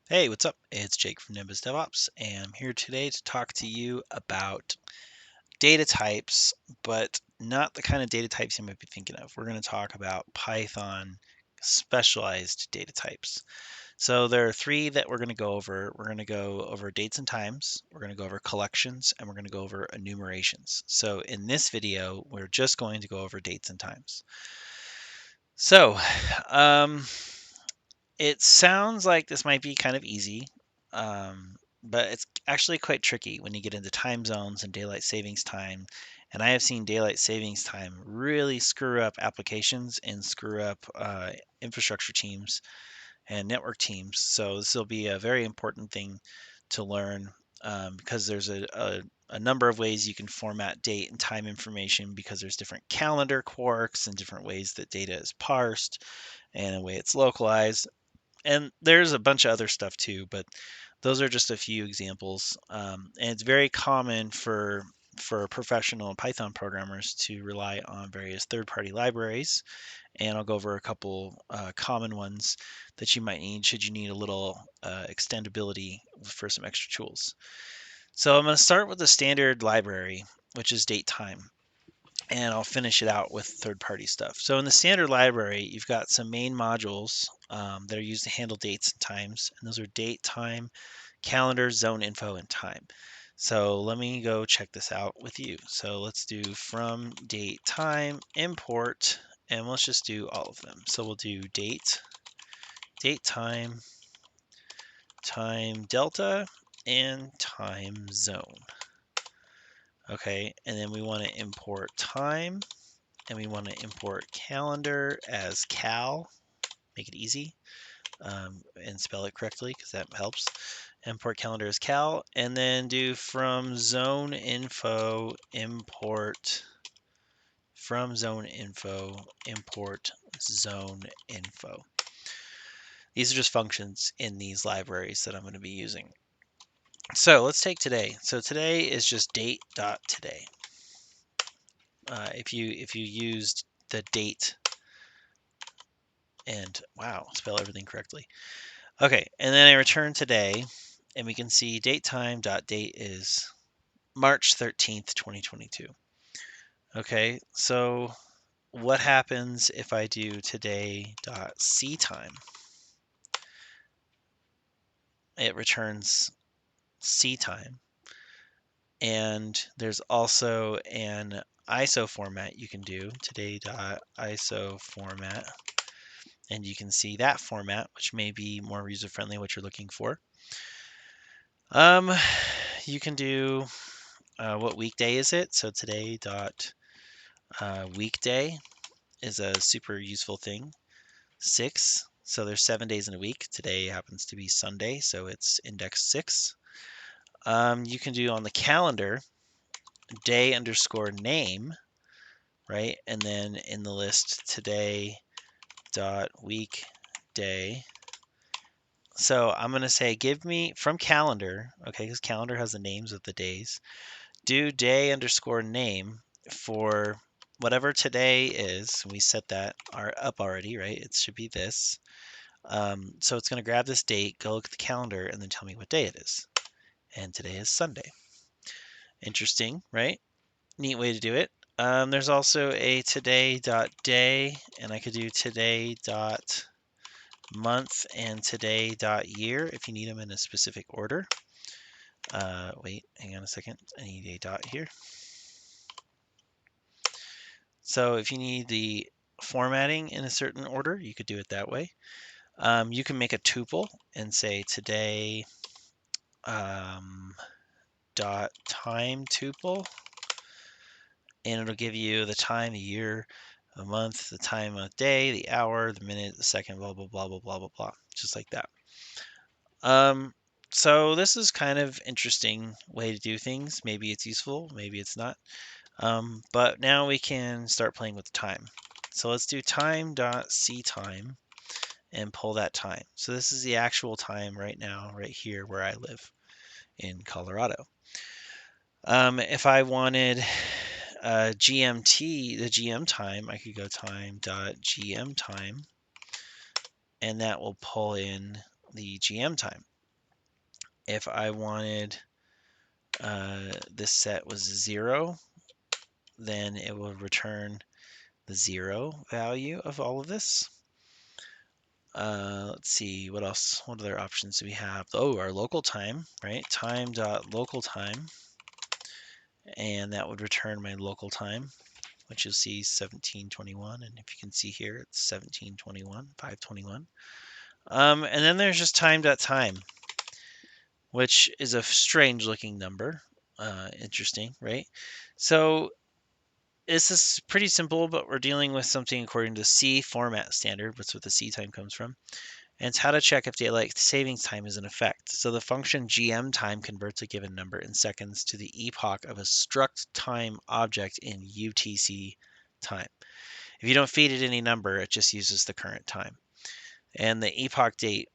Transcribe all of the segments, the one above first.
Hey, what's up? It's Jake from Nimbus DevOps, and I'm here today to talk to you about data types, but not the kind of data types you might be thinking of. We're going to talk about Python specialized data types. So there are three that we're going to go over. We're going to go over dates and times, we're going to go over collections, and we're going to go over enumerations. So in this video, we're just going to go over dates and times. So, um, it sounds like this might be kind of easy, but it's actually quite tricky when you get into time zones and daylight savings time. And I have seen daylight savings time really screw up applications and screw up infrastructure teams and network teams. So this will be a very important thing to learn because there's a number of ways you can format date and time information because there's different calendar quirks and different ways that data is parsed and the way it's localized, and there's a bunch of other stuff too, but those are just a few examples. And it's very common for professional Python programmers to rely on various third-party libraries, and I'll go over a couple common ones that you might need should you need a little extendability for some extra tools. So I'm going to start with the standard library, which is datetime, and I'll finish it out with third-party stuff. So in the standard library, you've got some main modules that are used to handle dates and times, and those are date, time, calendar, zone info, and time. So let me go check this out with you. So let's do from date, time, import, and let's just do all of them. So we'll do date, time, time delta, and time zone. Okay, and then we want to import time, and we want to import calendar as cal, make it easy, and spell it correctly because that helps. Import calendar as cal, and then do from zone info import zone info. These are just functions in these libraries that I'm going to be using. So let's take today. So today is just date.today. If you used the date and wow, spell everything correctly. Okay, and then I return today, and we can see datetime.date is March 13th, 2022. Okay, so what happens if I do today.ctime? It returns ctime, and there's also an ISO format you can do, today.iso format, and you can see that format, which may be more user-friendly, what you're looking for. You can do what weekday is it? So today dot weekday is a super useful thing. 6. So there's 7 days in a week. Today happens to be Sunday, so it's index 6. You can do on the calendar day underscore name, right? And then in the list today dot weekday. So I'm going to say give me from calendar, okay, because calendar has the names of the days. Do day underscore name for whatever today is. We set that up already, right? It should be this. So it's going to grab this date, go look at the calendar, and then tell me what day it is. And today is Sunday. Interesting, right? Neat way to do it. There's also a today.day, and I could do today.month and today.year if you need them in a specific order. Wait, hang on a second. I need a dot here. So if you need the formatting in a certain order, you could do it that way. You can make a tuple and say today dot time tuple, and it'll give you the time, the year, the month, the time of day, the hour, the minute, the second, blah blah blah blah blah blah blah, just like that. So this is kind of interesting way to do things. Maybe it's useful, maybe it's not. But now we can start playing with the time. So let's do time.ctime and pull that time. So this is the actual time right now, right here where I live in Colorado. If I wanted GMT, the GM time, I could go time.gm time, and that will pull in the GM time. If I wanted this set was 0, then it will return the 0 value of all of this. Let's see, what else? What other options do we have? Oh, our local time, right? Time.local time, and that would return my local time, which you'll see 1721, and if you can see here, it's 1721, 521. And then there's just time.time, which is a strange looking number. Interesting, right? So this is pretty simple, but we're dealing with something according to the C format standard. That's what the C time comes from. And it's how to check if daylight savings time is in effect. So the function GM time converts a given number in seconds to the epoch of a struct time object in UTC time. If you don't feed it any number, it just uses the current time. And the epoch date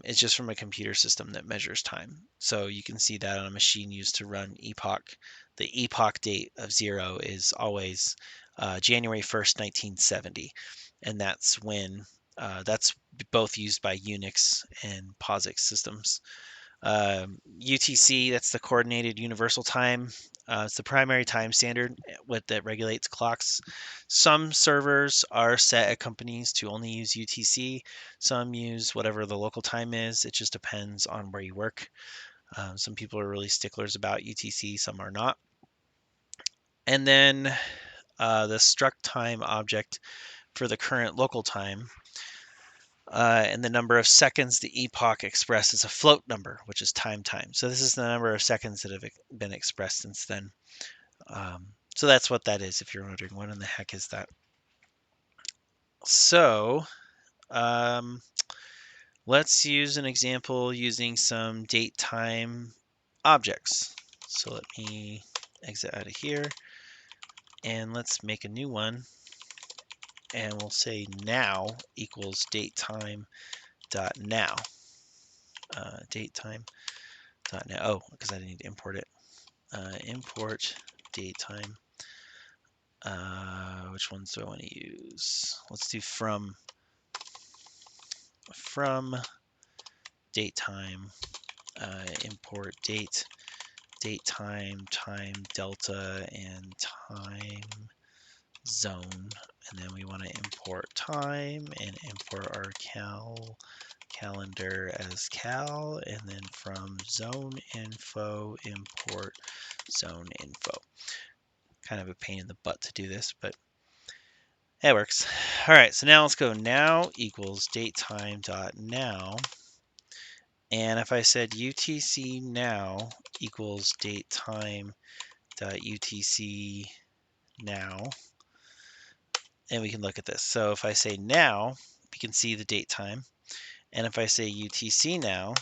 is just from a computer system that measures time. So you can see that on a machine used to run epoch. The epoch date of 0 is always January 1st, 1970. And that's when, that's both used by Unix and POSIX systems. UTC, that's the Coordinated Universal Time. It's the primary time standard that regulates clocks. Some servers are set at companies to only use UTC. Some use whatever the local time is. It just depends on where you work. Some people are really sticklers about UTC, some are not. And then the struct time object for the current local time. And the number of seconds the epoch expressed is a float number, which is time. So this is the number of seconds that have been expressed since then. So that's what that is, if you're wondering, what in the heck is that? So let's use an example using some date time objects. So let me exit out of here, and let's make a new one. And we'll say now equals datetime dot now. Datetime dot now. Oh, because I need to import it. Import datetime. Which ones do I want to use? Let's do from datetime. Import datetime, time delta, and time zone. And then we want to import time and import our calendar as cal, and then from zone info import zone info. Kind of a pain in the butt to do this, but it works. All right, so now let's go now equals datetime dot now. And if I said UTC now equals datetime dot UTC now, and we can look at this. So if I say now, we can see the date time. And if I say UTC now,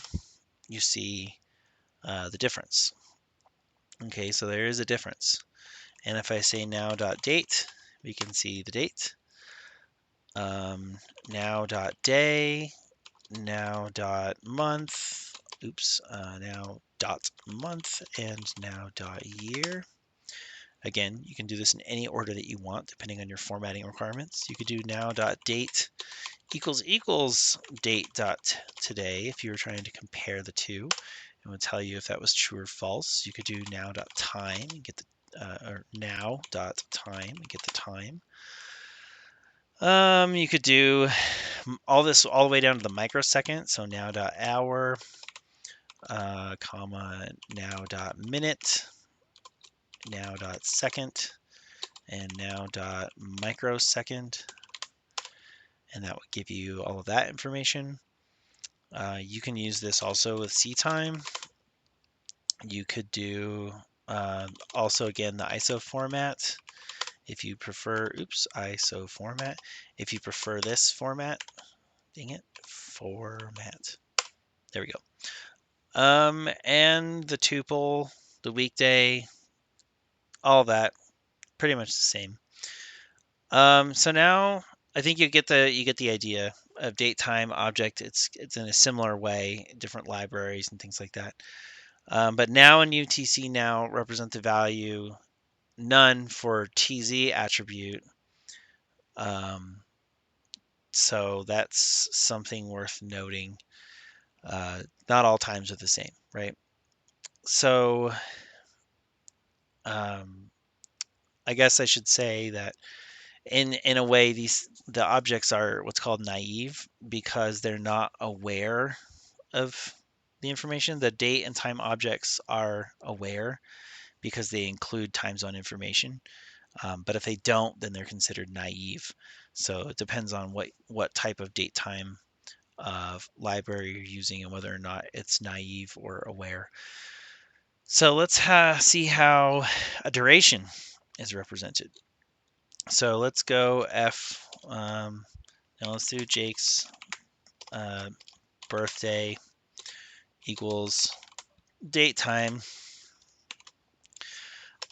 you see the difference. Okay, so there is a difference. And if I say now.date, we can see the date. Now.day, now.month, now.month, and now.year. Again, you can do this in any order that you want, depending on your formatting requirements. You could do now.date equals date.today if you were trying to compare the two. It would tell you if that was true or false. You could do now.time and get the or now.time and get the time. You could do all this all the way down to the microsecond. So now.hour, comma, now.minute, now.second, and now.microsecond. And that would give you all of that information. You can use this also with C time. You could do also, again, the ISO format if you prefer, ISO format. If you prefer this format, dang it, format. There we go. And the tuple, the weekday, all that, pretty much the same. So now I think you get the idea of date time object. It's in a similar way, different libraries and things like that. But now and UTC now represent the value none for TZ attribute. So that's something worth noting. Not all times are the same, right? So I guess I should say that in a way the objects are what's called naive because they're not aware of the information. The date and time objects are aware because they include time zone information. But if they don't, then they're considered naive. So it depends on what type of date time library you're using and whether or not it's naive or aware. So let's see how a duration is represented. So let's go F. Now let's do Jake's uh, birthday equals date time,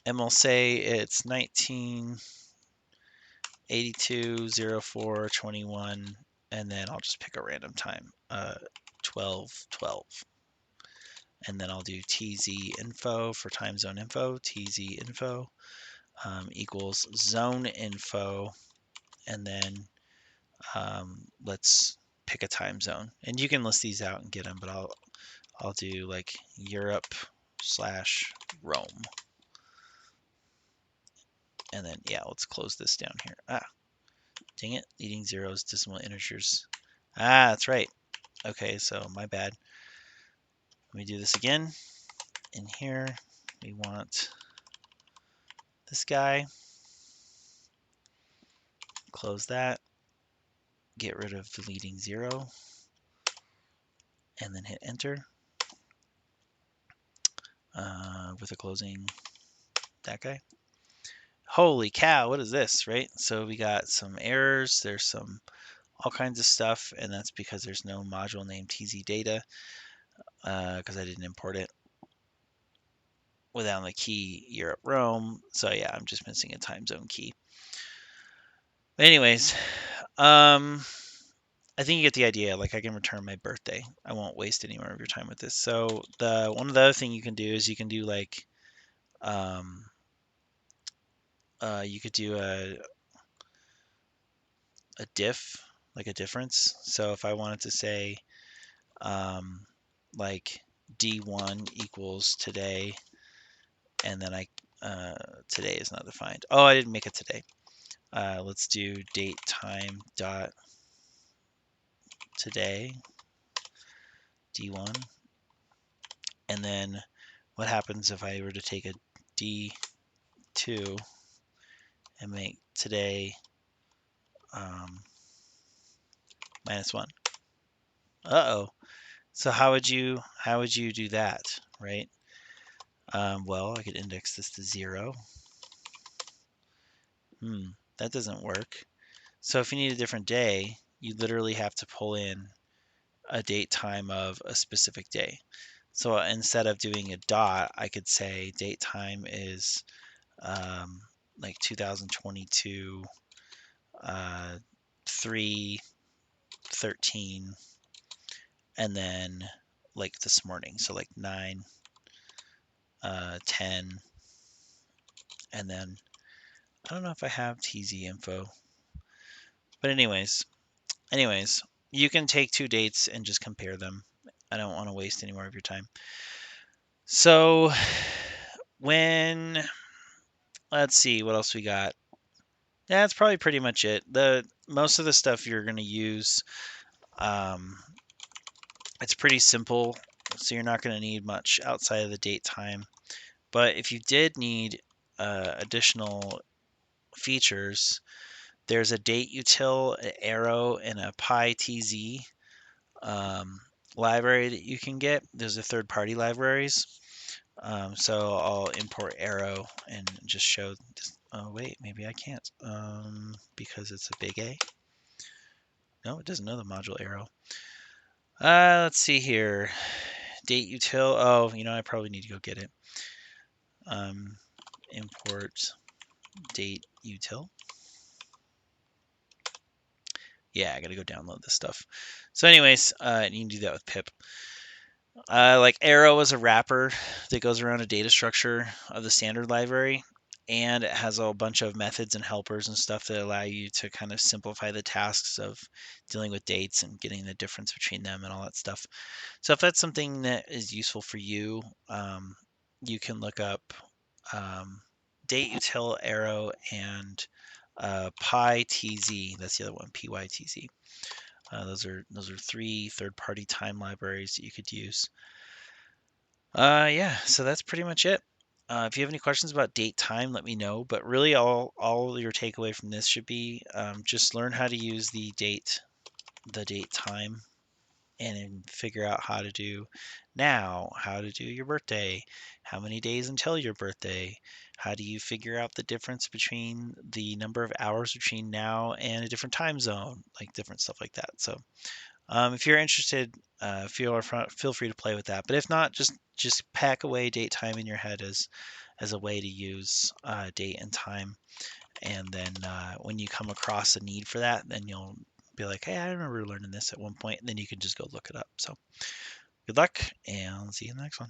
and we'll say it's 1982 04 21, and then I'll just pick a random time, 12 12, and then I'll do tz info for time zone info, tz info equals zone info, and then let's pick a time zone, and you can list these out and get them, but I'll do like Europe slash Rome. And then, yeah, let's close this down here. Dang it, leading zeros, decimal integers. That's right. Okay, so my bad. Let me do this again. In here, we want this guy. Close that. Get rid of the leading zero. And then hit enter. With a closing that guy. Holy cow, what is this, right? So we got some errors. There's some all kinds of stuff, and that's because there's no module named tzData because I didn't import it without the key Europe Rome. So yeah, I'm just missing a time zone key. But anyways, I think you get the idea. Like I can return my birthday. I won't waste any more of your time with this. So one of the other thing you can do is you can do like you could do a diff, like a difference. So if I wanted to say like D1 equals today, and then today is not defined. Oh, I didn't make it today. Let's do date time dot today D1, and then what happens if I were to take a D2 and make today -1? Uh-oh. So how would you do that, right? Well, I could index this to 0. That doesn't work. So if you need a different day, you literally have to pull in a date time of a specific day. So instead of doing a dot, I could say date time is like 2022 3/13, and then like this morning, so like 9 10, and then I don't know if I have TZ info, but anyways, you can take two dates and just compare them. I don't want to waste any more of your time. So when let's see what else we got. Yeah, that's probably pretty much it. The most of the stuff you're going to use, it's pretty simple, so you're not going to need much outside of the date time. But if you did need additional features, there's a date util, an arrow, and a PyTZ library that you can get. Those are third-party libraries. So I'll import arrow and just show this. Oh wait, maybe I can't because it's a big A. No, it doesn't know the module arrow. Let's see here. Date util. Oh, I probably need to go get it. Import date util. Yeah, I gotta go download this stuff. So anyways, you can do that with pip. Like arrow is a wrapper that goes around a data structure of the standard library, and it has a bunch of methods and helpers and stuff that allow you to kind of simplify the tasks of dealing with dates and getting the difference between them and all that stuff. So if that's something that is useful for you, you can look up um, date util arrow and PyTZ. That's the other one, PyTZ. Those are three third-party time libraries that you could use. Yeah, so that's pretty much it. If you have any questions about date time, let me know. But really, all your takeaway from this should be just learn how to use the date time, and then figure out how to do now, how to do your birthday, how many days until your birthday, how do you figure out the difference between the number of hours between now and a different time zone, like different stuff like that. So if you're interested, feel free to play with that. But if not, just pack away date time in your head as a way to use date and time. And then when you come across a need for that, then you'll be like, hey, I remember learning this at one point, and then you can just go look it up. So good luck, and I'll see you in the next one.